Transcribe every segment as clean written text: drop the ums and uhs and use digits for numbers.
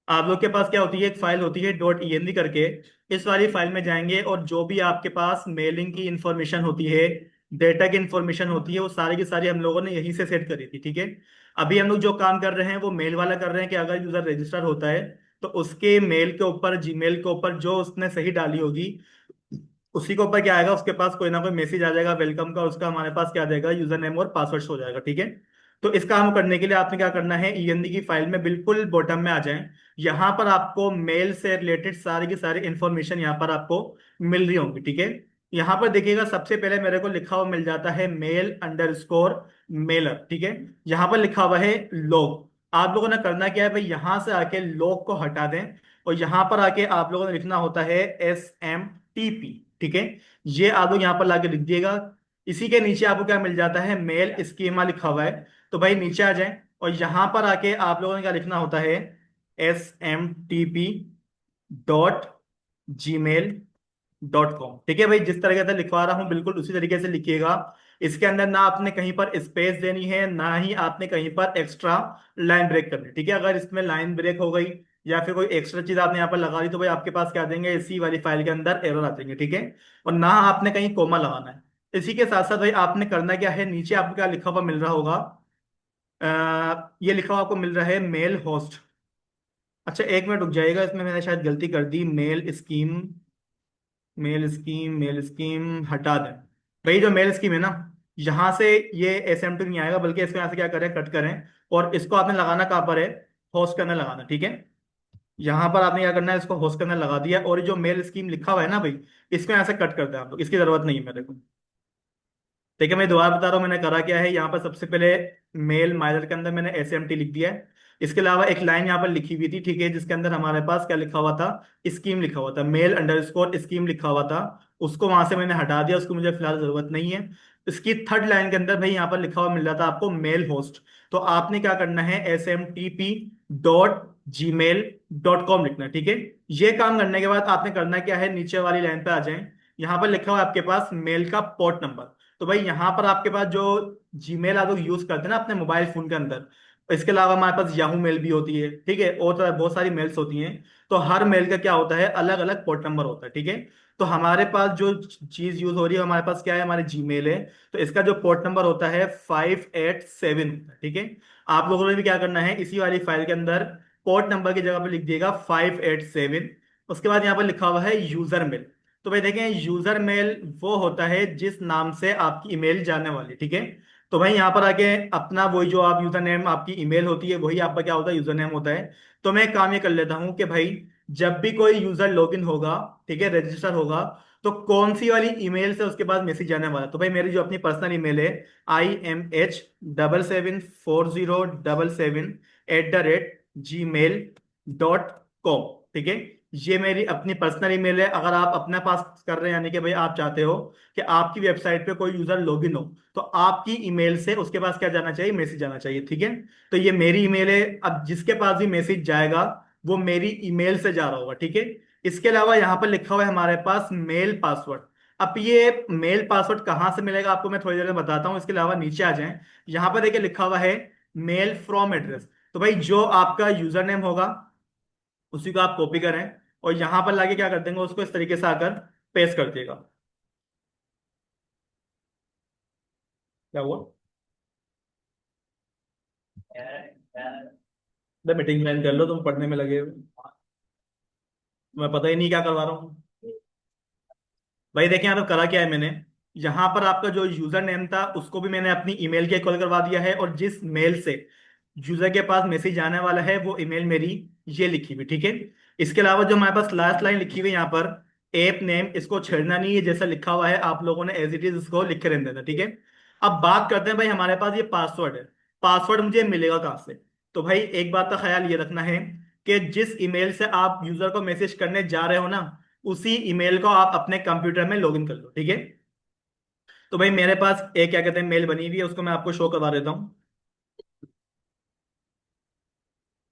आप लोग के पास क्या होती है, एक फाइल होती है डॉट ई करके। इस वाली फाइल में जाएंगे और जो भी आपके पास मेलिंग की इंफॉर्मेशन होती है, डेटा की इंफॉर्मेशन होती है, वो सारी की सारी हम लोगों ने यहीं से सेट करी थी, ठीक है। अभी हम लोग जो काम कर रहे हैं वो मेल वाला कर रहे हैं कि अगर यूजर रजिस्टर होता है तो उसके मेल के ऊपर, जीमेल के ऊपर जो उसने सही डाली होगी उसी के ऊपर क्या आएगा, उसके पास कोई ना कोई मैसेज आ जाएगा वेलकम का, उसका हमारे पास क्या आ जाएगा, यूजर नेम और पासवर्ड हो जाएगा, ठीक है। तो इस काम करने के लिए आपने क्या करना है, ईएनडी की फाइल में बिल्कुल बॉटम में आ जाएं। यहाँ पर आपको मेल से रिलेटेड सारी की सारी इंफॉर्मेशन यहाँ पर आपको मिल रही होंगी, ठीक है। यहाँ पर देखिएगा सबसे पहले मेरे को लिखा हुआ मिल जाता है मेल अंडरस्कोर मेलर, ठीक है। यहाँ पर लिखा हुआ है लॉग। आप लोगों ने करना क्या है भाई, यहाँ से आके लॉग को हटा दें और यहाँ पर आके आप लोगों ने लिखना होता है SMTP, ठीक है। ये आप लोग यहाँ पर लाके लिख दिएगा। इसी के नीचे आपको क्या मिल जाता है, मेल स्कीमा लिखा हुआ है। तो भाई नीचे आ जाएं और यहाँ पर आके आप लोगों ने क्या लिखना होता है, smtp.gmail.com, ठीक है भाई। जिस तरीके से लिखवा रहा हूँ बिल्कुल उसी तरीके से लिखिएगा। इसके अंदर ना आपने कहीं पर स्पेस देनी है, ना ही आपने कहीं पर एक्स्ट्रा लाइन ब्रेक करनी है, ठीक है। अगर इसमें लाइन ब्रेक हो गई या फिर कोई एक्स्ट्रा चीज आपने यहाँ पर लगा दी तो भाई आपके पास क्या देंगे, इसी वाली फाइल के अंदर एरर आ जाएंगे, ठीक है। और ना आपने कहीं कोमा लगाना है। इसी के साथ साथ भाई आपने करना क्या है, नीचे आपको क्या लिखा हुआ मिल रहा होगा, ये लिखा हुआ आपको मिल रहा है मेल होस्ट। अच्छा एक मिनट रुक जाइएगा, इसमें मैंने शायद गलती कर दी, मेल स्कीम, मेल स्कीम हटा दें। भाई जो मेल स्कीम है ना, यहाँ से ये SMT नहीं आएगा, बल्कि इसको यहाँ से क्या करें, कट करें। और इसको आपने लगाना कहाँ पर है, होस्ट करने लगाना, ठीक है। यहाँ पर आपने क्या करना है, इसको होस्ट करने लगा दिया। और ये जो मेल स्कीम लिखा हुआ है ना भाई, इसको यहाँ से कट कर दें आप लोग, इसकी जरूरत नहीं है मेरे को। ठीक है मैं दोबारा बता रहा हूँ मैंने करा क्या है। यहाँ पर सबसे पहले मेल माइनर के अंदर मैंने SMT लिख दिया है। इसके अलावा एक लाइन यहाँ पर लिखी हुई थी, ठीक है, जिसके अंदर हमारे पास क्या लिखा हुआ था, स्कीम लिखा हुआ था, मेल अंडरस्कोर स्कीम लिखा हुआ था। उसको वहां से मैंने हटा दिया, उसको मुझे फिलहाल जरूरत नहीं है। इसकी थर्ड लाइन के अंदर भाई यहाँ पर लिखा हुआ मिल रहा था आपको मेल होस्ट। तो आपने क्या करना है, smtp.gmail.com लिखना है, ठीक है। ये काम करने के बाद आपने करना क्या है, नीचे वाली लाइन पे आ जाएं। यहाँ पर लिखा हुआ है आपके पास मेल का पोर्ट नंबर। तो भाई यहाँ पर आपके पास जो जीमेल आप लोग यूज करते हैं ना अपने मोबाइल फोन के अंदर, इसके अलावा हमारे पास याहू मेल भी होती है, ठीक है, और बहुत सारी मेल्स होती हैं। तो हर मेल का क्या होता है, अलग अलग पोर्ट नंबर होता है, ठीक है। तो हमारे पास जो चीज यूज हो रही है, हमारे पास क्या है, हमारे जीमेल है। तो इसका जो पोर्ट नंबर होता है 587 होता है, ठीक है। आप लोगों ने भी क्या करना है, इसी वाली फाइल के अंदर पोर्ट नंबर की जगह पे लिख दिएगा 587। उसके बाद यहाँ पर लिखा हुआ है यूजर मेल। तो भाई देखें, यूजर मेल वो होता है जिस नाम से आपकी ईमेल जाने वाली, ठीक है। तो भाई यहाँ पर आके अपना वही जो आप यूजर नेम, आपकी ईमेल होती है वही आपका क्या होता है, यूजर नेम होता है। तो मैं एक काम ये कर लेता हूँ कि भाई जब भी कोई यूजर लॉगिन होगा, ठीक है, रजिस्टर होगा, तो कौन सी वाली ईमेल से उसके पास मैसेज जाने वाला है। तो भाई मेरी जो अपनी पर्सनल ईमेल है, IMH7740@gmail.com, ठीक है। ये मेरी अपनी पर्सनल ईमेल है। अगर आप अपने पास कर रहे हैं, यानी कि भाई आप चाहते हो कि आपकी वेबसाइट पे कोई यूजर लॉगिन हो, तो आपकी ईमेल से उसके पास क्या जाना चाहिए, मैसेज जाना चाहिए, ठीक है। तो ये मेरी ईमेल है। अब जिसके पास भी मैसेज जाएगा वो मेरी ईमेल से जा रहा होगा, ठीक है। इसके अलावा यहाँ पर लिखा हुआ है हमारे पास मेल पासवर्ड। अब ये मेल पासवर्ड कहाँ से मिलेगा आपको मैं थोड़ी देर में बताता हूँ। इसके अलावा नीचे आ जाएं, यहाँ पर देखिए लिखा हुआ है मेल फ्रॉम एड्रेस। तो भाई जो आपका यूजर नेम होगा उसी को आप कॉपी करें और यहां पर लाके क्या कर देंगे, उसको इस तरीके से आकर पेस्ट कर देगा। क्या हुआ, मीटिंग ज्वाइन कर लो, तुम पढ़ने में लगे हो। मैं पता ही नहीं क्या करवा रहा हूँ। भाई देखें यहाँ पे करा क्या है मैंने, यहाँ पर आपका जो यूजर नेम था उसको भी मैंने अपनी ईमेल के कॉल करवा दिया है, और जिस मेल से यूजर के पास मैसेज आने वाला है वो ईमेल मेरी ये लिखी हुई, ठीक है। इसके अलावा जो हमारे पास लास्ट लाइन लिखी हुई है यहाँ पर, ऐप नेम, इसको छेड़ना नहीं है, जैसा लिखा हुआ है आप लोगों ने एज इट इज इसको लिख के रहने देना, ठीक है। अब बात करते हैं भाई, हमारे पास ये पासवर्ड है, पासवर्ड मुझे मिलेगा कहाँ से। तो भाई एक बात का ख्याल ये रखना है कि जिस ईमेल से आप यूजर को मैसेज करने जा रहे हो ना, उसी ईमेल को आप अपने कंप्यूटर में लॉगिन कर लो, ठीक है। तो भाई मेरे पास एक क्या कहते हैं मेल बनी हुई है, उसको मैं आपको शो करवा देता हूँ,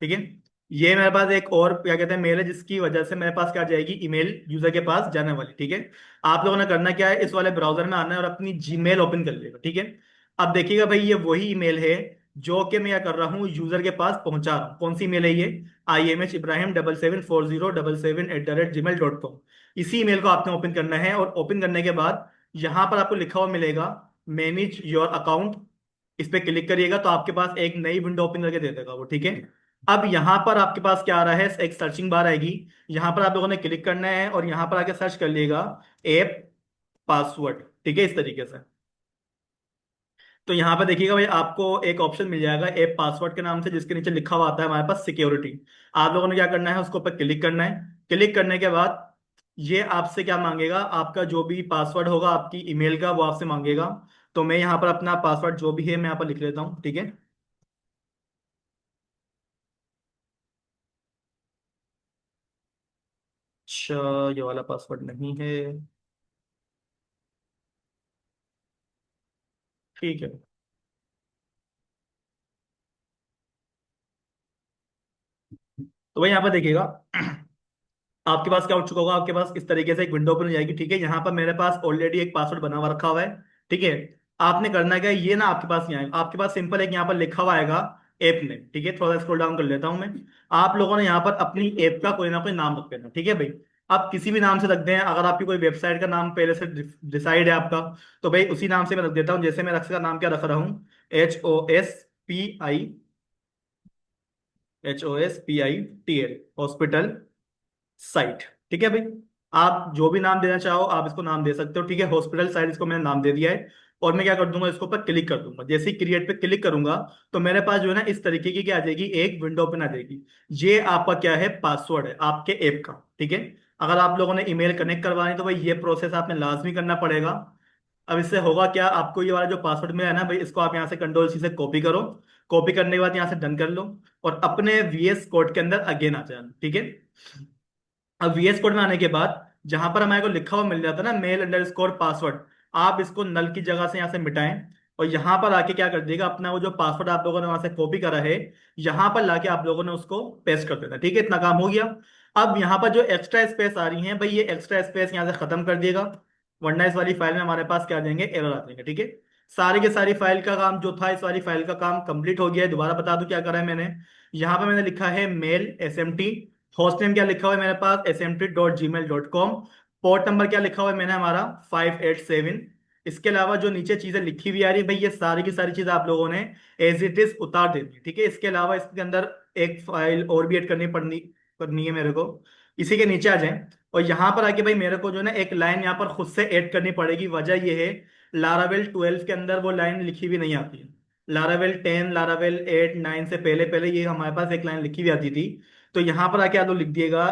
ठीक है। ये मेरे पास एक और क्या कहते हैं मेल है, जिसकी वजह से मेरे पास क्या जाएगी, ईमेल यूजर के पास जाने वाली, ठीक है। आप लोगों ने करना क्या है, इस वाले ब्राउजर में आना है और अपनी जीमेल ओपन कर लेगा, ठीक है। अब देखिएगा भाई ये वही ईमेल है जो कि मैं क्या कर रहा हूँ, यूजर के पास पहुंचा रहा हूँ। कौन सी मेल है ये? IMH Ibrahim 774077@gmail.com। इसी ईमेल को आपने ओपन करना है, और ओपन करने के बाद यहाँ पर आपको लिखा हुआ मिलेगा मैनेज योर अकाउंट। इस पे क्लिक करिएगा तो आपके पास एक नई विंडो ओपन करके दे देगा वो, ठीक है। अब यहाँ पर आपके पास क्या आ रहा है, एक सर्चिंग बार आएगी। यहाँ पर आप लोगों ने क्लिक करना है और यहाँ पर आके सर्च कर लिएगा ऐप पासवर्ड, ठीक है, इस तरीके से। तो यहाँ पे देखिएगा भाई, आपको एक ऑप्शन मिल जाएगा ऐप पासवर्ड के नाम से, जिसके नीचे लिखा हुआ आता है हमारे पास सिक्योरिटी। आप लोगों ने क्या करना है, उसके ऊपर क्लिक करना है। क्लिक करने के बाद ये आपसे क्या मांगेगा, आपका जो भी पासवर्ड होगा आपकी ईमेल का, वो आपसे मांगेगा। तो मैं यहाँ पर अपना पासवर्ड जो भी है मैं यहाँ पर लिख लेता हूँ, ठीक है। अच्छा, ये वाला पासवर्ड नहीं है, ठीक है। तो भाई यहाँ पर देखिएगा, आपके पास क्या हो चुका होगा, आपके पास इस तरीके से एक विंडो ओपन हो जाएगी, ठीक है। यहाँ पर मेरे पास ऑलरेडी एक पासवर्ड बना हुआ रखा हुआ है, ठीक है। आपने करना क्या है, ये ना आपके पास नहीं आएगा, आपके पास सिंपल एक यहाँ पर लिखा हुआ आएगा ऐप में, ठीक है। थोड़ा स्क्रॉल डाउन कर लेता हूँ मैं। आप लोगों ने यहाँ पर अपनी ऐप का कोई ना कोई नाम रख देना, ठीक है भाई। आप किसी भी नाम से रख दें, अगर आपकी कोई वेबसाइट का नाम पहले से डिसाइड है आपका, तो भाई उसी नाम से मैं रख देता हूँ। जैसे मैं रख का नाम क्या रख रहा हूँ, HOSPITL हॉस्पिटल साइट, ठीक है भाई। आप जो भी नाम देना चाहो आप इसको नाम दे सकते हो, ठीक है। हॉस्पिटल साइट इसको मैंने नाम दे दिया है। और मैं क्या कर दूंगा, इसको ऊपर क्लिक कर दूंगा। जैसे ही क्रिएट पे क्लिक करूंगा तो मेरे पास जो है ना इस तरीके की क्या आ जाएगी, एक विंडो ओपन आ जाएगी। ये आपका क्या है, पासवर्ड है आपके ऐप का, ठीक है। अगर आप लोगों ने ईमेल कनेक्ट करवानी है तो भाई ये प्रोसेस आपने लाजमी करना पड़ेगा। अब इससे होगा क्या, आपको ये वाला जो पासवर्ड मिला है ना भाई, इसको आप यहाँ से कंट्रोल सी से कॉपी करो। कॉपी करने के बाद यहाँ से डन कर लो, और अपने VS कोड के अंदर अगेन आ जाना, ठीक है। अब VS कोड में आने के बाद जहां पर हमारे को लिखा हुआ मिल जाता है ना mail_password, आप इसको नल की जगह से यहाँ से मिटाएं। और यहाँ पर आके क्या कर देगा, अपना वो जो पासवर्ड आप लोगों ने वहां से कॉपी करा है, यहाँ पर लाके आप लोगों ने उसको पेस्ट कर देना, ठीक है। इतना काम हो गया। अब यहाँ पर जो एक्स्ट्रा स्पेस आ रही है भाई, ये एक्स्ट्रा स्पेस यहाँ से खत्म कर दिएगा, वरना इस वाली फाइल में हमारे पास क्या आ जाएंगे, एरर आ जाएंगे, ठीक है। सारी की सारी फाइल का काम जो था, इस वाली फाइल का काम कंप्लीट हो गया है। दोबारा बता दूं क्या करा है मैंने। यहाँ पर मैंने लिखा है mail SMT। होस्ट नेम क्या लिखा हुआ है मेरे पास, SMT.gmail.com। पोर्ट नंबर क्या लिखा हुआ है मैंने, हमारा 587। इसके अलावा जो नीचे चीजें लिखी हुई आ रही है भाई, ये सारी की सारी चीजें आप लोगों ने एज इट इज उतार देनी है, ठीक है। इसके अलावा इसके अंदर एक फाइल और भी ऐड करनी पड़नी करनी है मेरे को। इसी के नीचे आ जाए, और यहाँ पर आके भाई मेरे को जो है ना एक लाइन यहाँ पर खुद से ऐड करनी पड़ेगी। वजह ये है, लारावेल 12 के अंदर वो लाइन लिखी हुई नहीं आती है। लारावेल 10, लारावेल 8, 9 से पहले पहले ये हमारे पास एक लाइन लिखी हुई आती थी। तो यहाँ पर आके आप लोग लिख दिएगा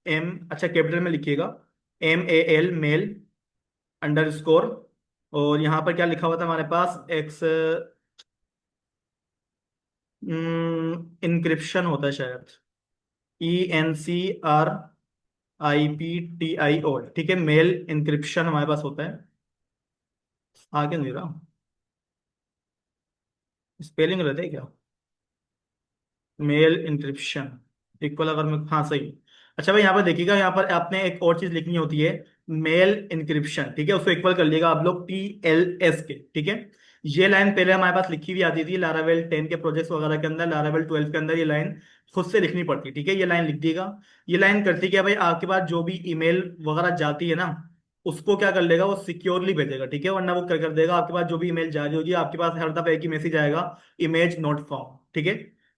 एम, अच्छा कैपिटल में लिखिएगा, MAL मेल अंडरस्कोर। और यहाँ पर क्या लिखा हुआ था हमारे पास, एक्स इनक्रिप्शन होता है शायद, ENCRIPTIO, ठीक है। मेल इंक्रिप्शन हमारे पास होता है। आगे नहीं रहा, स्पेलिंग रहता है क्या, मेल इंक्रिप्शन इक्वल, अगर मैं, हाँ सही। अच्छा भाई यहाँ पर देखिएगा, यहाँ पर आपने एक और चीज लिखनी होती है, मेल इंक्रिप्शन, ठीक है। उसको इक्वल कर लिएगा आप लोग TLS के, ठीक है। ये लाइन पहले हमारे पास लिखी हुई आती थी लारावेल 10 के प्रोजेक्ट्स वगैरह के अंदर, लारावेल 12 के अंदर ये लाइन खुद से लिखनी पड़ती, ठीक है। ये लाइन लिख दिएगा। ये लाइन करती क्या भाई, आपके पास जो भी ईमेल वगैरह जाती है ना, उसको क्या कर लेगा, वो सिक्योरली भेजेगा, ठीक है। वरना वो क्या कर देगा, आपके पास जो भी ईमेल जा रही होगी आपके पास हर दफा एक ही मैसेज आएगा, इमेज नॉट फाउंड, ठीक है।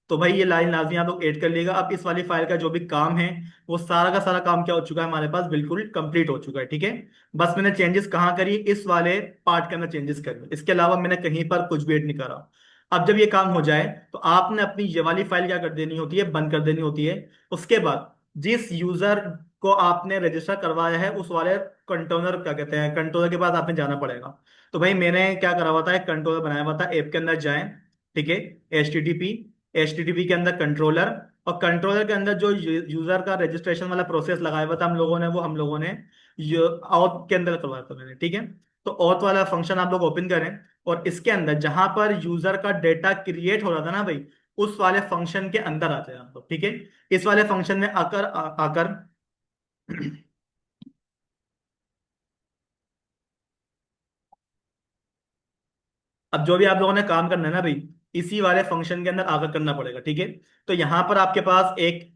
तो भाई ये लाइन लाजमी आप लोग ऐड कर लिएगा। अब इस वाली फाइल का जो भी काम है, वो सारा का सारा काम क्या हो चुका है हमारे पास, बिल्कुल कंप्लीट हो चुका है, ठीक है। बस मैंने चेंजेस कहाँ करी, इस वाले पार्ट के अंदर चेंजेस करी, इसके अलावा मैंने कहीं पर कुछ भी ऐड नहीं करा। अब जब ये काम हो जाए तो आपने अपनी ये वाली फाइल क्या कर देनी होती है, बंद कर देनी होती है। उसके बाद जिस यूजर को आपने रजिस्टर करवाया है, उस वाले कंट्रोलर, क्या कहते हैं, कंट्रोलर के पास आपने जाना पड़ेगा। तो भाई मैंने क्या करा हुआ था, एक कंट्रोलर बनाया हुआ था, ऐप के अंदर जाएं, ठीक है। एच टी टी पी के अंदर कंट्रोलर, और कंट्रोलर के अंदर जो यूजर का रजिस्ट्रेशन वाला प्रोसेस लगाया हुआ था हम लोगों ने, वो हम लोगों ने ऑथ के अंदर करवाया था मैंने, ठीक है। तो ऑथ वाला फंक्शन आप लोग ओपन करें, और इसके अंदर जहां पर यूजर का डेटा क्रिएट हो रहा था ना भाई, उस वाले फंक्शन के अंदर आ जाए आप लोग, ठीक है। इस वाले फंक्शन में आकर अब जो भी आप लोगों ने काम करना है ना भाई, इसी वाले फंक्शन के अंदर आकर करना पड़ेगा, ठीक है। तो यहाँ पर आपके पास एक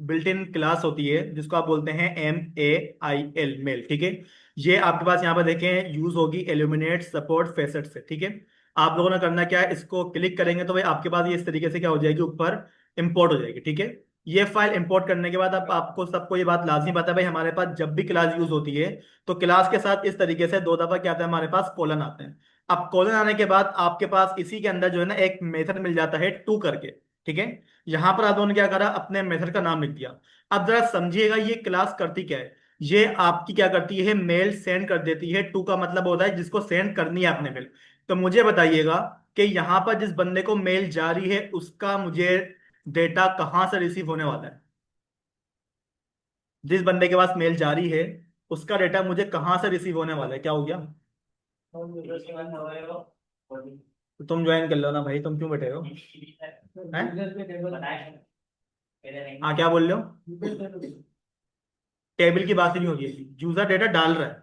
बिल्ट इन क्लास होती है जिसको आप बोलते हैं MAIL, मेल, ठीक है। ये आपके पास यहाँ पर देखें यूज होगी एल्यूमिनेट सपोर्ट फेसेट से, ठीक है। आप लोगों ने करना क्या है, इसको क्लिक करेंगे तो भाई आपके पास ये इस तरीके से क्या हो जाएगी, ऊपर इंपोर्ट हो जाएगी, ठीक है। ये फाइल इंपोर्ट करने के बाद अब आपको सबको ये बात लाजमी पता है भाई, हमारे पास जब भी क्लास यूज होती है तो क्लास के साथ इस तरीके से दो दफा क्या आता है, हमारे पास कॉलन आते हैं। अब कॉलन आने के बाद आपके पास इसी के अंदर जो है ना एक मेथड मिल जाता है टू करके, ठीक है। यहां पर आप लोगों ने क्या करा, अपने मेथड का नाम लिख दिया। अब जरा समझिएगा ये क्लास करती क्या है। ये आपकी क्या करती है, मेल सेंड कर देती है। टू का मतलब होता है जिसको सेंड करनी है आपने मेल। तो मुझे बताइएगा कि यहाँ पर जिस बंदे को मेल जा रही है उसका मुझे डेटा कहाँ से रिसीव होने वाला है। जिस बंदे के पास मेल जा रही है उसका डेटा मुझे कहाँ से रिसीव होने वाला है, क्या हो गया। तो तुम ज्वाइन कर लो ना भाई, तुम क्यों बैठे हो हैं? हाँ क्या बोल रहे हो। टेबल की बात नहीं हो रही है, यूजर डेटा डाल रहा है।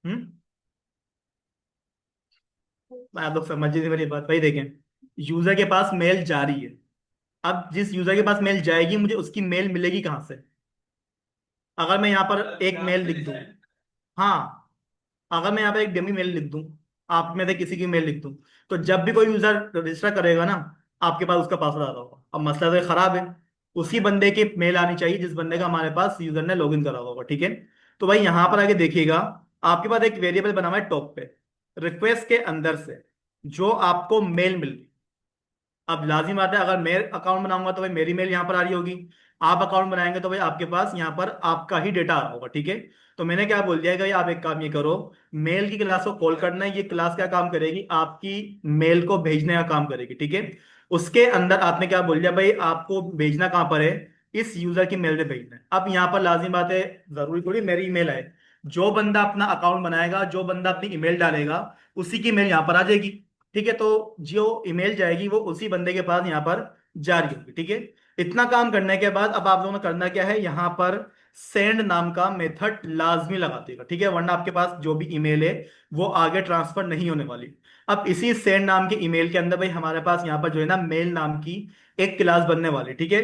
हम्म। आप लोग समझिए नहीं मेरी बात भाई, देखें यूजर के पास मेल जा रही है। अब जिस यूजर के पास मेल जाएगी मुझे उसकी मेल मिलेगी कहाँ से। अगर मैं यहाँ पर एक मेल लिख दूं, हाँ, अगर मैं यहाँ पे एक डमी मेल लिख दूं, आप में से किसी की मेल लिख दूं, तो जब भी कोई यूजर रजिस्टर करेगा ना आपके पास उसका पासवर्ड आ रहा होगा। अब मसला तो खराब है, उसी बंदे की मेल आनी चाहिए जिस बंदे का हमारे पास यूजर ने लॉगिन करा हुआ होगा, ठीक है। तो भाई यहां पर आके देखिएगा, आपके पास एक वेरिएबल बना हुआ है टॉप पे, रिक्वेस्ट के अंदर से जो आपको मेल मिल रही। अब लाजिम बात है, अगर मैं अकाउंट बनाऊंगा तो भाई मेरी मेल यहाँ पर आ रही होगी। आप अकाउंट बनाएंगे तो भाई आपके पास यहाँ पर आपका ही डेटा आ रहा होगा, ठीक है। तो मैंने क्या बोल दिया है कि आप एक काम ये करो, मेल की क्लास को कॉल करना है। ये क्लास क्या काम करेगी, आपकी मेल को भेजने का काम करेगी, ठीक है। उसके अंदर आपने क्या बोल दिया भाई, आपको भेजना कहाँ पर है, इस यूजर की मेल पे भेजना है। अब यहाँ पर लाजिम बात है, जरूरी थोड़ी मेरी ईमेल आए। जो बंदा अपना अकाउंट बनाएगा, जो बंदा अपनी ईमेल डालेगा, उसी की मेल यहाँ पर आ जाएगी, ठीक है। तो जो ईमेल जाएगी वो उसी बंदे के पास यहाँ पर जारी होगी, ठीक है। इतना काम करने के बाद अब आप लोगों ने करना क्या है, यहाँ पर सेंड नाम का मेथड लाजमी लगा देगा, ठीक है, वरना आपके पास जो भी ईमेल है वो आगे ट्रांसफर नहीं होने वाली। अब इसी सेंड नाम के ईमेल के अंदर भाई हमारे पास यहाँ पर जो है ना मेल नाम की एक क्लास बनने वाली, ठीक है।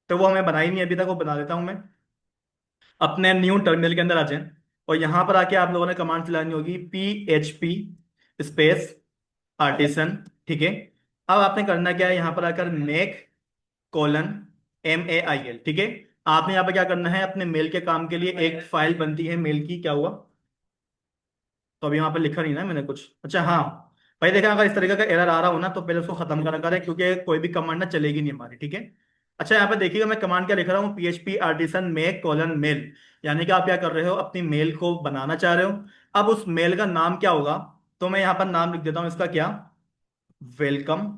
तो वो हमें बनाई नहीं अभी तक, वो बना देता हूं मैं। अपने न्यू टर्मिनल के अंदर आ जाएं और यहां पर आके आप लोगों ने कमांड चलानी होगी PHP स्पेस आर्टिसन, ठीक है। अब आपने करना क्या है, यहां पर आकर मेक कोलन MAIL, ठीक है। आपने यहाँ पर क्या करना है, अपने मेल के काम के लिए एक फाइल बनती है मेल की, क्या हुआ। तो अभी यहाँ पर लिखा नहीं ना मैंने कुछ, अच्छा हाँ। भाई देखा, अगर इस तरीके का एरर आ रहा हो ना तो पहले उसको खत्म करा करें, क्योंकि कोई भी कमांड ना चलेगी नहीं हमारी, ठीक है। अच्छा यहाँ पे देखिएगा मैं कमांड क्या लिख रहा हूँ, PHP artisan make colon mail. यानी कि आप क्या कर रहे हो, अपनी मेल को बनाना चाह रहे हो। अब उस मेल का नाम क्या होगा, तो मैं यहाँ पर नाम लिख देता हूँ इसका, क्या, वेलकम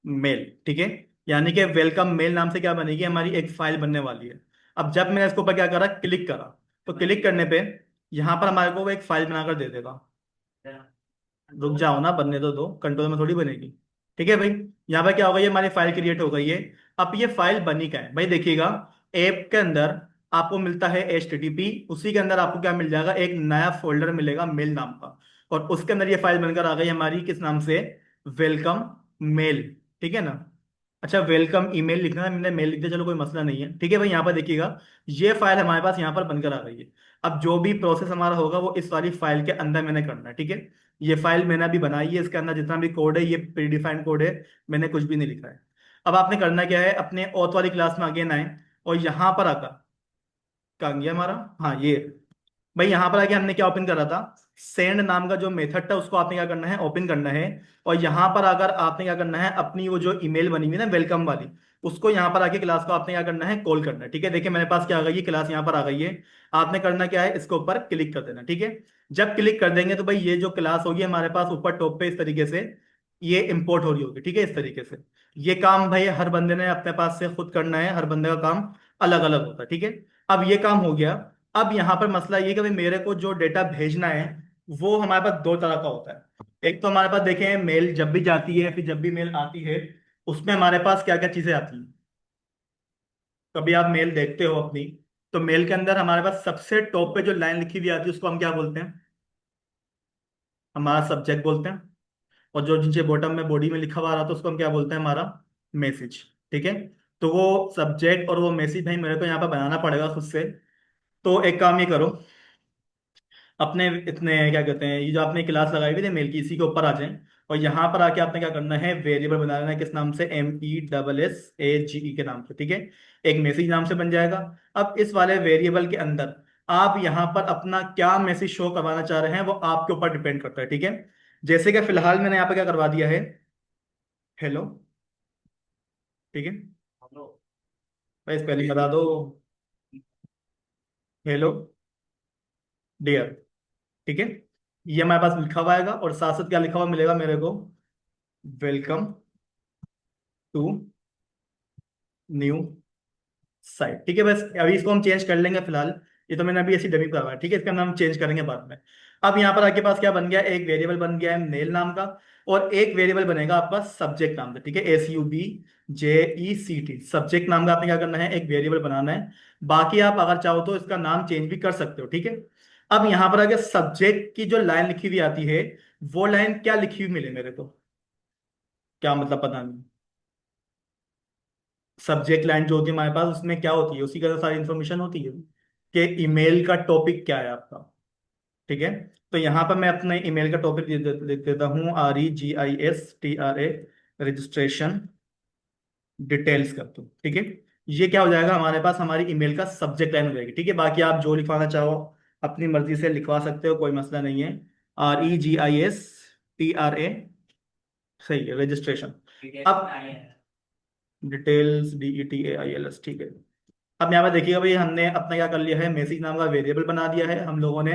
मेल, ठीक है। यानी कि वेलकम मेल नाम से क्या बनेगी, हमारी एक फाइल बनने वाली है। अब जब मैंने इसके ऊपर क्या करा, क्लिक करा, तो क्लिक करने पे यहां पर हमारे को वो एक फाइल बनाकर दे देगा। रुक जाओ ना, बनने तो दो, कंट्रोल में थोड़ी बनेगी, ठीक है भाई। यहाँ पर क्या होगा, ये हमारी फाइल क्रिएट हो गई है। अब ये फाइल बनी क्या है भाई, देखिएगा ऐप के अंदर आपको मिलता है HTTP, उसी के अंदर आपको क्या मिल जाएगा, एक नया फोल्डर मिलेगा मेल नाम का। और उसके अंदर ये फाइल बनकर आ गई हमारी, किस नाम से, वेलकम मेल, ठीक है ना। अच्छा वेलकम ईमेल लिखना है, मैंने मेल लिख दिया, चलो कोई मसला नहीं है, ठीक है भाई। यहाँ पर देखिएगा ये फाइल हमारे पास यहाँ पर बनकर आ गई है। अब जो भी प्रोसेस हमारा होगा वो इस वाली फाइल के अंदर मैंने करना है, ठीक है। ये फाइल मैंने अभी बनाई है, इसके अंदर जितना भी कोड है ये प्री डिफाइंड कोड है, मैंने कुछ भी नहीं लिखा है। अब आपने करना क्या है, अपने ऑथ वाली क्लास में अगेन आए और यहाँ पर आकर, कहाँ गया हमारा, हाँ ये भाई, यहाँ पर आके हमने क्या ओपन करा था, सेंड नाम का जो मेथड था उसको आपने क्या करना है, ओपन करना है। और यहाँ पर अगर आपने क्या करना है, अपनी वो जो ईमेल बनी हुई है ना वेलकम वाली, उसको यहाँ पर आके क्लास को आपने क्या करना है, कॉल करना है, ठीक है। देखिए मेरे पास क्या आ गई है, क्लास यहाँ पर आ गई है। आपने करना क्या है, इसके ऊपर क्लिक कर देना, ठीक है। जब क्लिक कर देंगे तो भाई ये जो क्लास होगी हमारे पास ऊपर टॉप पे इस तरीके से ये इंपोर्ट हो रही होगी, ठीक है, इस तरीके से। ये काम भाई हर बंदे ने अपने पास से खुद करना है, हर बंदे का काम अलग अलग होता है, ठीक है। अब ये काम हो गया। अब यहाँ पर मसला ये कि भाई मेरे को जो डेटा भेजना है वो हमारे पास दो तरह का होता है। एक तो हमारे पास देखें मेल जब भी जाती है, फिर जब भी मेल आती है उसमें हमारे पास क्या क्या चीजें आती हैं। कभी आप मेल देखते हो अपनी, तो मेल के अंदर हमारे पास सबसे टॉप पे जो लाइन लिखी हुई आती है उसको हम क्या बोलते हैं, हमारा सब्जेक्ट बोलते हैं। और जो नीचे बॉटम में बॉडी में लिखा हुआ आ रहा था उसको हम क्या बोलते हैं, हमारा मैसेज। ठीक है। तो वो सब्जेक्ट और वो मैसेज भाई मेरे को यहाँ पर बनाना पड़ेगा खुद से। तो एक काम ये करो, अपने इतने क्या कहते हैं, ये जो आपने क्लास लगाई हुई थी मेल की, इसी के ऊपर आ जाएं। और यहाँ पर आके आपने क्या करना है, वेरिएबल बना लेना है। किस नाम से, MESSAGE के नाम से। ठीक है। एक मैसेज नाम से बन जाएगा। अब इस वाले वेरिएबल के अंदर आप यहाँ पर अपना क्या मैसेज शो करवाना चाह रहे हैं वो आपके ऊपर डिपेंड करता है। ठीक है। जैसे कि फिलहाल मैंने यहाँ पर क्या करवा दिया है, हेलो। ठीक है। भाई स्पेलिंग बता दो, हेलो डियर। ठीक है। ये हमारे पास लिखा हुआ आएगा और साथ साथ क्या लिखा हुआ मिलेगा मेरे को, वेलकम टू न्यू साइट। ठीक है। बस अभी इसको हम चेंज कर लेंगे फिलहाल। ये तो मैंने अभी ऐसी डमी करवाया। ठीक है। इसका नाम चेंज करेंगे बाद में। अब यहाँ पर आपके पास क्या बन गया, एक वेरिएबल बन गया है मेल नाम का, और एक वेरिएबल बनेगा आपका सब्जेक्ट नाम का। ठीक है। SUBJECT, सब्जेक्ट नाम का आपने क्या करना है, एक वेरिएबल बनाना है। बाकी आप अगर चाहो तो इसका नाम चेंज भी कर सकते हो। ठीक है। अब यहाँ पर आगे सब्जेक्ट की जो लाइन लिखी हुई आती है, वो लाइन क्या लिखी हुई मिले मेरे को, क्या मतलब पता नहीं। सब्जेक्ट लाइन जो होती है हमारे पास उसमें क्या होती है, उसी का तो सारी इंफॉर्मेशन होती है कि ईमेल का टॉपिक क्या है आपका। ठीक है। तो यहाँ पर मैं अपने ईमेल का टॉपिक लिख देता हूँ, REGISTRA, रजिस्ट्रेशन डिटेल्स कर दो। ठीक है। ये क्या हो जाएगा हमारे पास, हमारी ईमेल का सब्जेक्ट लाइन हो जाएगी। ठीक है। बाकी आप जो लिखवाना चाहो अपनी मर्जी से लिखवा सकते हो, कोई मसला नहीं है। REGISTRA, सही है, रजिस्ट्रेशन। अब डिटेल्स, DETAILS। ठीक है। अब यहाँ पे देखिएगा भाई, हमने अपना क्या कर लिया है, मैसेज नाम का वेरिएबल बना दिया है हम लोगों ने,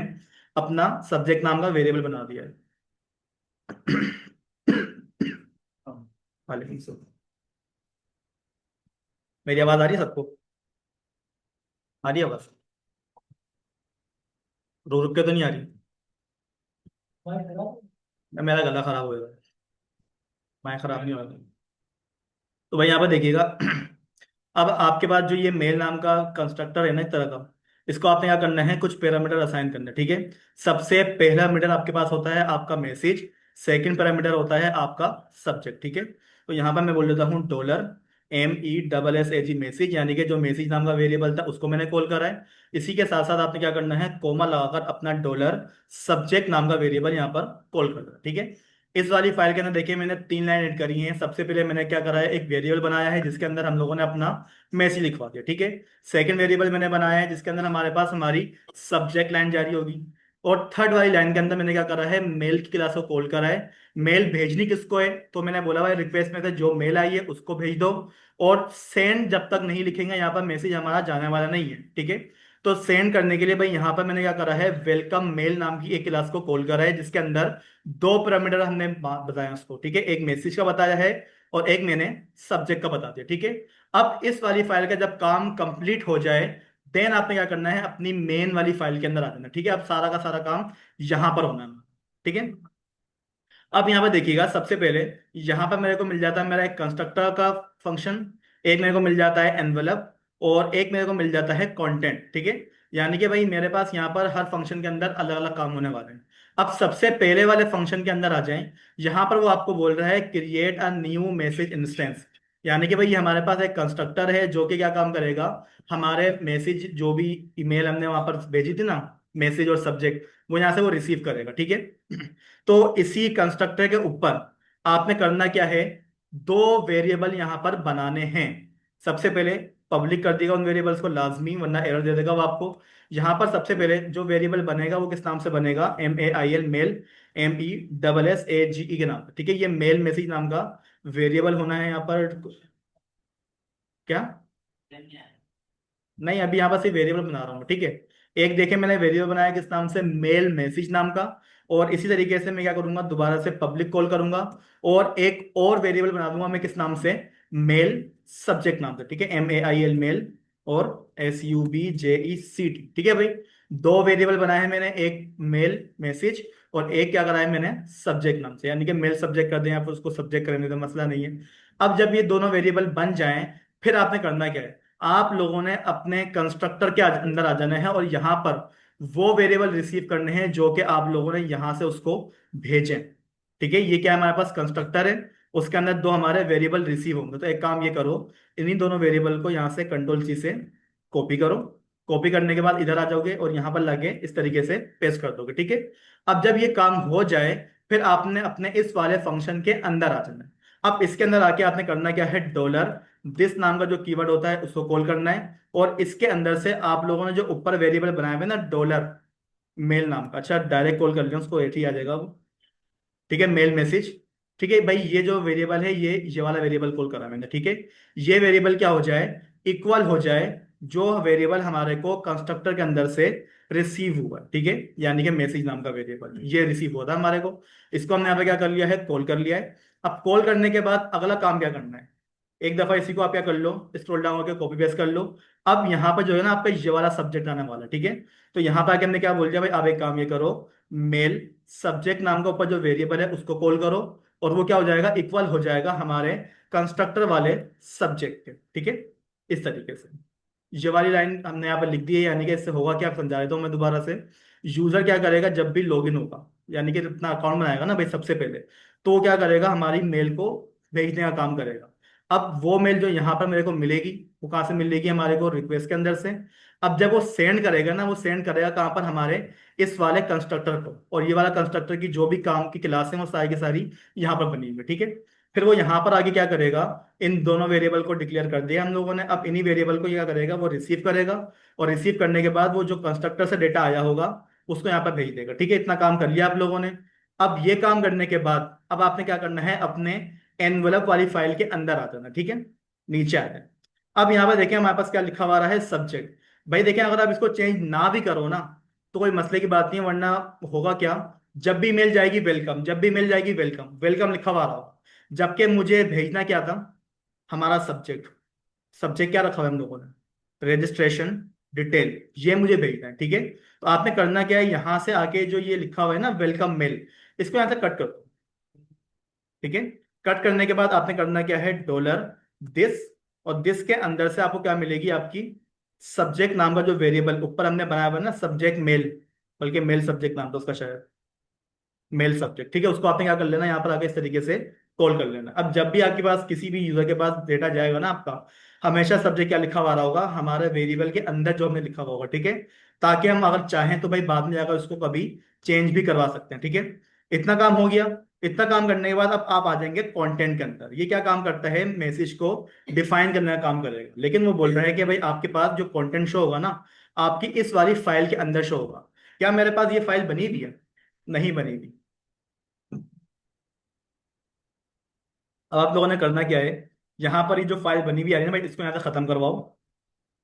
अपना सब्जेक्ट नाम का वेरिएबल बना दिया है। वालेकुम सलाम। मेरी आवाज आ रही है सबको, आ रही है आवाज, रो रुक के तो नहीं आ रही। मेरा गला खराब हो गया, मैं खराब नहीं होगा। तो भाई यहाँ पे देखिएगा, अब आपके पास जो ये मेल नाम का कंस्ट्रक्टर है ना, एक तरह का, इसको आपने क्या करना है, कुछ पैरामीटर असाइन करना है। ठीक है। सबसे पहला मीटर आपके पास होता है आपका मैसेज, सेकंड पैरामीटर होता है आपका सब्जेक्ट। ठीक है। तो यहाँ पर मैं बोल देता हूँ $MESSAG, मैसेज, यानी कि जो मैसेज नाम का वेरिएबल था उसको मैंने कॉल करा है। इसी के साथ साथ आपने क्या करना है, कोमा लगाकर अपना $सब्जेक्ट नाम का वेरिएबल यहाँ पर कॉल करना है। ठीक है। इस वाली फाइल के अंदर देखिए मैंने 3 लाइन ऐड करी हैं। सबसे पहले मैंने क्या करा है, एक वेरिएबल बनाया है जिसके अंदर हम लोगों ने अपना मैसेज लिखवा दिया। ठीक है। सेकंड वेरिएबल मैंने बनाया है जिसके अंदर हमारे पास हमारी सब्जेक्ट लाइन जारी होगी। और थर्ड वाली लाइन के अंदर मैंने क्या करा है, मेल की क्लास को कॉल करा है। मेल भेजनी किसको है, तो मैंने बोला भाई रिक्वेस्ट में से जो मेल आई है उसको भेज दो। और सेंड जब तक नहीं लिखेंगे यहाँ पर मैसेज हमारा जाने वाला नहीं है। ठीक है। तो सेंड करने के लिए भाई यहाँ पर मैंने क्या करा है, वेलकम मेल नाम की एक क्लास को कॉल करा है जिसके अंदर 2 पैरामीटर हमने बताया उसको। ठीक है। एक मैसेज का बताया है और एक मैंने सब्जेक्ट का बता दिया। ठीक है। अब इस वाली फाइल का जब काम कंप्लीट हो जाए, देन आपने क्या करना है, अपनी मेन वाली फाइल के अंदर आ जाना। ठीक है। अब सारा का सारा काम यहां पर होना है। ठीक है। अब यहाँ पे देखिएगा, सबसे पहले यहाँ पर मेरे को मिल जाता है मेरा एक कंस्ट्रक्टर का फंक्शन, एक मेरे को मिल जाता है एनवेलप, और एक मेरे को मिल जाता है कंटेंट। ठीक है। यानी कि भाई मेरे पास यहाँ पर हर फंक्शन के अंदर अलग अलग काम होने वाले हैं। अब सबसे पहले वाले फंक्शन के अंदर आ जाएं, यहाँ पर वो आपको बोल रहा है create a new message instance. यानी कि भाई ये हमारे पास एक कंस्ट्रक्टर है जो कि क्या काम करेगा, हमारे मैसेज जो भी ईमेल हमने वहां पर भेजी थी ना, मैसेज और सब्जेक्ट, वो यहाँ से वो रिसीव करेगा। ठीक है। तो इसी कंस्ट्रक्टर के ऊपर आपने करना क्या है, 2 वेरिएबल यहां पर बनाने हैं। सबसे पहले पब्लिक कर देगा उन वेरिएबल्स को लाजमी, वरना एरर दे देगा वो आपको। यहां पर सबसे पहले जो वेरिएबल बनेगा वो किस नाम से बनेगा, MAIL, मेल, MESSAGE के नाम पर। ठीक है। ये मेल मैसेज नाम का वेरिएबल होना है यहाँ पर। क्या, नहीं अभी यहाँ पर सिर्फ वेरिएबल बना रहा हूँ। ठीक है। एक देखे मैंने वेरिएबल बनाया किस नाम से, मेल मैसेज नाम का। और इसी तरीके से मैं क्या करूंगा, दोबारा से पब्लिक कॉल करूंगा और एक और वेरिएबल बना दूंगा मैं किस नाम से, मेल सब्जेक्ट नाम से। ठीक है। MAIL मेल और SUBJECT। ठीक है भाई, 2 वेरिएबल बनाए हैं मैंने, एक मेल मैसेज और एक क्या करा है मैंने, सब्जेक्ट नाम से। यानी कि मेल सब्जेक्ट कर दें या फिर उसको सब्जेक्ट करने का मसला नहीं है। अब जब ये दोनों वेरिएबल बन जाएं, फिर आपने करना क्या है, आप लोगों ने अपने कंस्ट्रक्टर के अंदर आ जाना है और यहां पर वो वेरिएबल रिसीव करने हैं जो कि आप लोगों ने यहां से उसको भेजें। ठीक है, ये क्या है, हमारे पास कंस्ट्रक्टर है, उसके अंदर दो हमारे वेरिएबल रिसीव होंगे। तो एक काम ये करो, इन्हीं दोनों वेरिएबल को यहाँ से कंट्रोल सी से कॉपी करो। कॉपी करने के बाद इधर आ जाओगे और यहाँ पर लाके इस तरीके से पेस्ट कर दोगे। ठीक है, अब जब ये काम हो जाए, फिर आपने अपने इस वाले फंक्शन के अंदर आ जाना है। अब इसके अंदर आके आपने करना क्या है, डॉलर दिस नाम का जो कीवर्ड होता है उसको कॉल करना है, और इसके अंदर से आप लोगों ने जो ऊपर वेरिएबल बनाए हुए ना डॉलर मेल नाम का, अच्छा डायरेक्ट कॉल कर लिया उसको, एट ही आ जाएगा वो। ठीक है, मेल मैसेज। ठीक है भाई, ये जो वेरिएबल है ये वाला वेरिएबल कॉल करा मैंने। ठीक है, ये वेरिएबल क्या हो जाए, इक्वल हो जाए जो वेरिएबल हमारे को कंस्ट्रक्टर के अंदर से रिसीव हुआ। ठीक है, यानी कि मैसेज नाम का वेरिएबल ये रिसीव हुआ था हमारे को, इसको हमने यहाँ पे क्या कर लिया है, कॉल कर लिया है। अब कॉल करने के बाद अगला काम क्या करना है, एक दफा इसी को आप क्या कर लो, स्क्रॉल डाउन करके कॉपी पेस्ट कर लो। अब यहाँ पर जो है ना आपका ये वाला सब्जेक्ट आने वाला है। ठीक है, तो यहाँ पर आके हमने क्या बोल दिया भाई, आप एक काम ये करो, मेल सब्जेक्ट नाम का ऊपर जो वेरिएबल है उसको कॉल करो, और वो क्या हो जाएगा, इक्वल हो जाएगा हमारे कंस्ट्रक्टर वाले सब्जेक्ट के। ठीक है, इस तरीके से ये वाली लाइन हमने यहाँ पर लिख दी है, यानी कि इससे होगा क्या, आप समझा देता हूँ मैं दोबारा से। यूजर क्या करेगा, जब भी लॉगिन होगा, यानी कि अपना अकाउंट बनाएगा ना भाई सबसे पहले, तो वो क्या करेगा, हमारी मेल को भेजने का काम करेगा। अब वो मेल जो यहाँ पर मेरे को मिलेगी, वो कहाँ से मिलेगी, हमारे को रिक्वेस्ट के अंदर से। अब जब वो सेंड करेगा ना, वो सेंड करेगा कहाँ पर, हमारे इस वाले कंस्ट्रक्टर को, और ये वाला कंस्ट्रक्टर की जो भी काम की क्लास है वो सारी की सारी यहाँ पर बनी हुई है। ठीक है, फिर वो यहाँ पर आगे क्या करेगा, इन दोनों वेरिएबल को डिक्लेयर कर दिया हम लोगों ने। अब इन्हीं वेरिएबल को क्या करेगा, वो रिसीव करेगा, और रिसीव करने के बाद वो जो कंस्ट्रक्टर से डेटा आया होगा उसको यहाँ पर भेज देगा। ठीक है, इतना काम कर लिया आप लोगों ने। अब ये काम करने के बाद अब आपने क्या करना है, अपने एनवेलप वाली फाइल के अंदर आ जाना। ठीक है, नीचे आ जाए। अब यहाँ पर देखें हमारे पास क्या लिखा हुआ रहा है, सब्जेक्ट। भाई देखें, अगर आप इसको चेंज ना भी करो ना तो कोई मसले की बात नहीं है, वरना होगा क्या, जब भी मेल जाएगी वेलकम, जब भी मेल जाएगी वेलकम, वेलकम लिखा हुआ रहा, जबकि मुझे भेजना क्या था, हमारा सब्जेक्ट। सब्जेक्ट क्या रखा हुआ है हम लोगों ने, रजिस्ट्रेशन डिटेल, ये मुझे भेजना है। ठीक है, तो आपने करना क्या है, यहां से आके जो ये लिखा हुआ है ना वेलकम मेल, इसको यहां से कट कर दो। ठीक है, कट करने के बाद आपने करना क्या है, डॉलर दिस, और दिस के अंदर से आपको क्या मिलेगी, आपकी सब्जेक्ट नाम का जो वेरिएबल ऊपर हमने बनाया हुआ है ना, सब्जेक्ट मेल, बल्कि मेल सब्जेक्ट नाम था उसका शायद, मेल सब्जेक्ट। ठीक है, उसको आपने क्या कर लेना, यहाँ पर आके इस तरीके से कॉल कर लेना। अब जब भी आपके पास किसी भी यूजर के पास डेटा जाएगा ना आपका, हमेशा सब्जेक्ट क्या लिखा हुआ रहा होगा, हमारे वेरिएबल के अंदर जो हमने लिखा हुआ होगा। ठीक है, ताकि हम अगर चाहें तो भाई बाद में जाकर उसको कभी चेंज भी करवा सकते हैं। ठीक है, इतना काम हो गया। इतना काम करने के बाद अब आप आ जाएंगे कंटेंट के अंदर। ये क्या काम करता है, मैसेज को डिफाइन करने का काम करेगा। लेकिन वो बोल रहा है कि भाई आपके पास जो कंटेंट शो होगा ना, आपकी इस वाली फाइल के अंदर शो होगा। क्या मेरे पास ये फाइल बनी हुई है, नहीं बनी हुई। अब आप लोगों ने करना क्या है, यहाँ पर ये जो फाइल बनी हुई आ रही है ना भाई, इसको यहाँ से खत्म करवाओ।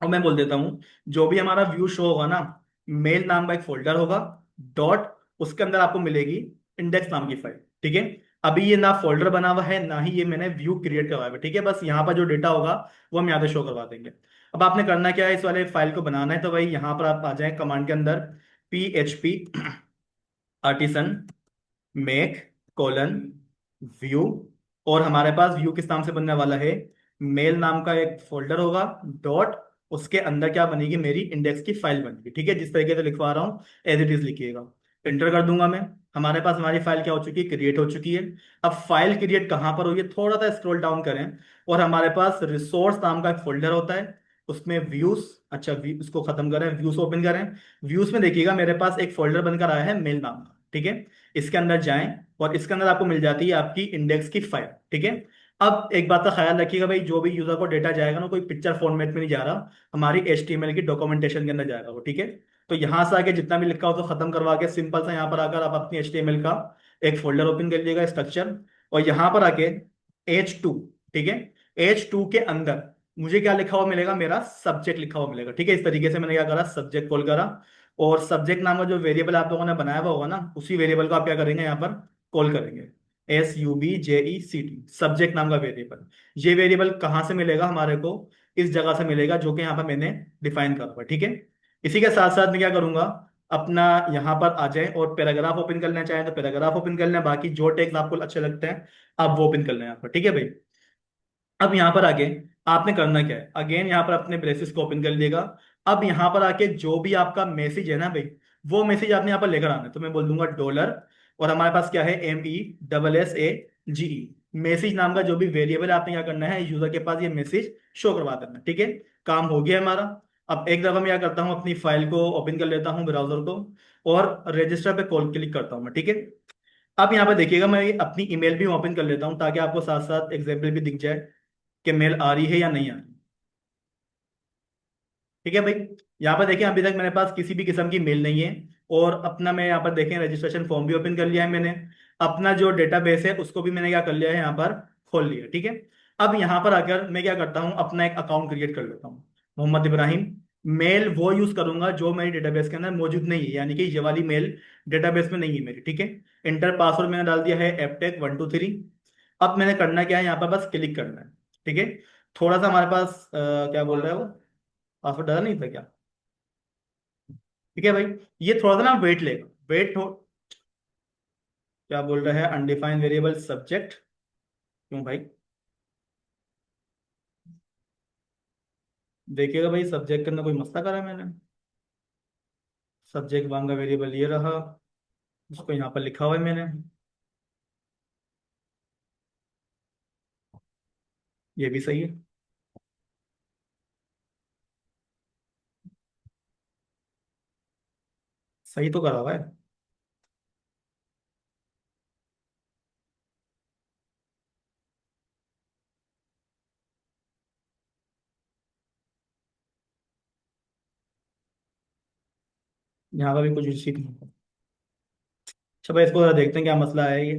और मैं बोल देता हूँ, जो भी हमारा व्यू शो होगा ना, मेल नाम का एक फोल्डर होगा, डॉट, उसके अंदर आपको मिलेगी इंडेक्स नाम की फाइल। ठीक है, अभी ये ना फोल्डर बना हुआ है, ना ही ये मैंने व्यू क्रिएट करवाया है। ठीक है, बस यहाँ पर जो डेटा होगा वो हम यहाँ पे शो करवा देंगे। अब आपने करना क्या है, इस वाले फाइल को बनाना है, तो भाई यहाँ पर आप आ जाए कमांड के अंदर, PHP artisan make colon view, और हमारे पास व्यू किस नाम से बनने वाला है, मेल नाम का एक फोल्डर होगा, डॉट, उसके अंदर क्या बनेगी, मेरी इंडेक्स की फाइल बनेगी। ठीक है, जिस तरीके से लिखवा रहा हूँ एज इट इज लिखिएगा। एंटर कर दूंगा मैं, हमारे पास हमारी फाइल क्या हो चुकी है, क्रिएट हो चुकी है। अब फाइल क्रिएट कहाँ पर हुई है, थोड़ा सा स्क्रॉल डाउन करें, और हमारे पास रिसोर्स नाम का एक फोल्डर होता है, उसमें व्यूज, अच्छा उसको खत्म करें, व्यूज ओपन करें। व्यूज में देखिएगा मेरे पास एक फोल्डर बनकर आया है मेल नाम का। ठीक है, इसके अंदर जाएं, और इसके अंदर आपको मिल जाती है आपकी इंडेक्स की फाइल। ठीक है, अब एक बात का ख्याल रखिएगा भाई, जो भी यूजर को डेटा जाएगा ना, कोई पिक्चर फॉर्मेट में नहीं जा रहा, हमारी HTML की डॉक्यूमेंटेशन के अंदर जाएगा वो। ठीक है, तो यहां से आके जितना भी लिखा हो तो खत्म करवा के सिंपल सा यहाँ पर आकर आप अपनी HTML का एक फोल्डर ओपन कर लीजिएगा, स्ट्रक्चर, और यहाँ पर आके H2, ठीक है, H2 के अंदर मुझे क्या लिखा हुआ मिलेगा, मेरा सब्जेक्ट लिखा हुआ मिलेगा। ठीक है, इस तरीके से मैंने क्या करा, सब्जेक्ट कॉल करा, और सब्जेक्ट नाम का जो वेरिएबल आप लोगों ने बनाया हुआ होगा ना, उसी वेरिएबल को आप क्या करेंगे, यहाँ पर कॉल करेंगे, SUBJECT, सब्जेक्ट नाम का वेरिएबल। ये वेरिएबल कहाँ से मिलेगा हमारे को, इस जगह से मिलेगा जो कि यहाँ पर मैंने डिफाइन करा हुआ है। ठीक है, इसी के साथ साथ मैं क्या करूंगा, अपना यहाँ पर आ जाए और पैराग्राफ ओपन करना चाहें तो पैराग्राफ ओपन कर लें, बाकी जो टेक्स्ट आपको अच्छे लगते हैं आप वो ओपन कर लें यहाँ पर। ठीक है भाई, अब यहाँ पर आके आपने करना क्या है, अगेन यहाँ पर अपने ब्रेसेस को ओपन कर लीजिएगा। अब यहाँ पर आके जो भी आपका मैसेज है ना भाई, वो मैसेज आपने यहाँ पर लेकर आना है। तो मैं बोल दूंगा डॉलर, और हमारे पास क्या है, MESSAGE, मैसेज नाम का जो भी वेरिएबल आपने क्या करना है, यूजर के पास ये मैसेज शो करवा देना है। ठीक है, काम हो गया हमारा। अब एक दफा मैं क्या करता हूँ, अपनी फाइल को ओपन कर लेता हूँ, ब्राउजर को, और रजिस्टर पे कॉल क्लिक करता हूँ मैं। ठीक है, अब यहाँ पे देखिएगा, मैं अपनी ईमेल भी ओपन कर लेता हूँ ताकि आपको साथ साथ एग्जाम्पल भी दिख जाए कि मेल आ रही है या नहीं आ रही। ठीक है भाई, यहाँ पर देखें अभी तक मेरे पास किसी भी किस्म की मेल नहीं है। और अपना मैं यहाँ पर देखें रजिस्ट्रेशन फॉर्म भी ओपन कर लिया है मैंने। अपना जो डेटाबेस है उसको भी मैंने क्या कर लिया है, यहाँ पर खोल लिया। ठीक है, अब यहाँ पर आकर मैं क्या करता हूँ, अपना एक अकाउंट क्रिएट कर लेता हूँ, मोहम्मद इब्राहिम। मेल वो यूज करूंगा जो मेरी डेटाबेस के अंदर मौजूद नहीं है, यानी कि ये वाली मेल डेटाबेस में नहीं है मेरी। ठीक है, इंटर पासवर्ड मैंने डाल दिया है एपटेक 123। अब मैंने करना क्या है, यहाँ पर बस क्लिक करना है। ठीक है, थोड़ा सा हमारे पास क्या बोल रहा है वो, पासवर्ड डाला नहीं था क्या। ठीक है भाई, ये थोड़ा सा ना वेट लेगा, वेट हो। क्या बोल रहा है, अनडिफाइंड वेरिएबल सब्जेक्ट, क्यों भाई। देखिएगा भाई, सब्जेक्ट के अंदर कोई मसला करा है मैंने। सब्जेक्ट वन का वेरिएबल ये रहा, उसको यहाँ पर लिखा हुआ है मैंने, ये भी सही है। सही तो करा हुआ है। यहाँ पर भी कुछ रिसीव नहीं। अच्छा भाई, इसको जरा देखते हैं क्या मसला है ये।